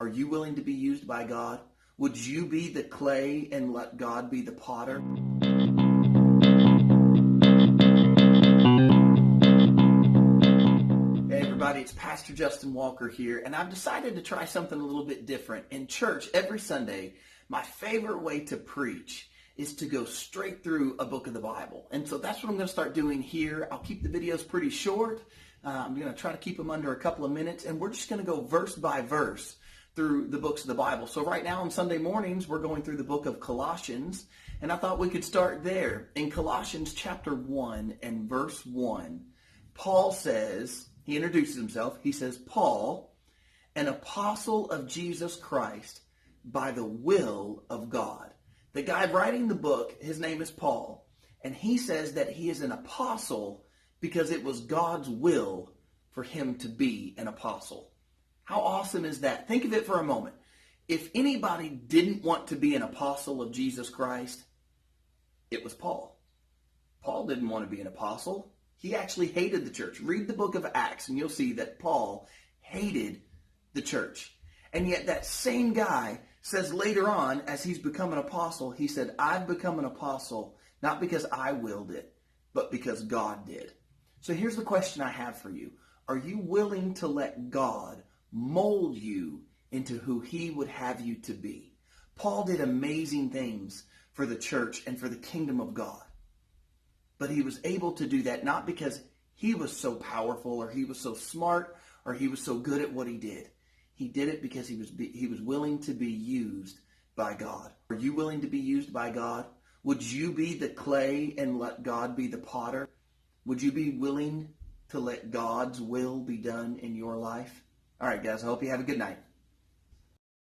Are you willing to be used by God? Would you be the clay and let God be the potter? Hey everybody, it's Pastor Justin Walker here, and I've decided to try something a little bit different. In church, every Sunday, my favorite way to preach is to go straight through a book of the Bible. And so that's what I'm going to start doing here. I'll keep the videos pretty short. I'm going to try to keep them under a couple of minutes, and we're just going to go verse by verse through the books of the Bible. So right now on Sunday mornings, we're going through the book of Colossians, and I thought we could start there. In Colossians chapter 1 and verse 1, Paul says, he introduces himself, he says, Paul, an apostle of Jesus Christ by the will of God. The guy writing the book, his name is Paul, and he says that he is an apostle because it was God's will for him to be an apostle. How awesome is that? Think of it for a moment. If anybody didn't want to be an apostle of Jesus Christ, it was Paul. Paul didn't want to be an apostle. He actually hated the church. Read the book of Acts and you'll see that Paul hated the church. And yet that same guy says later on, as he's become an apostle, he said, I've become an apostle not because I willed it, but because God did. So here's the question I have for you. Are you willing to let God mold you into who he would have you to be? Paul did amazing things for the church and for the kingdom of God. But he was able to do that not because he was so powerful or he was so smart or he was so good at what he did. He did it because he was willing to be used by God. Are you willing to be used by God? Would you be the clay and let God be the potter? Would you be willing to let God's will be done in your life? All right, guys, I hope you have a good night.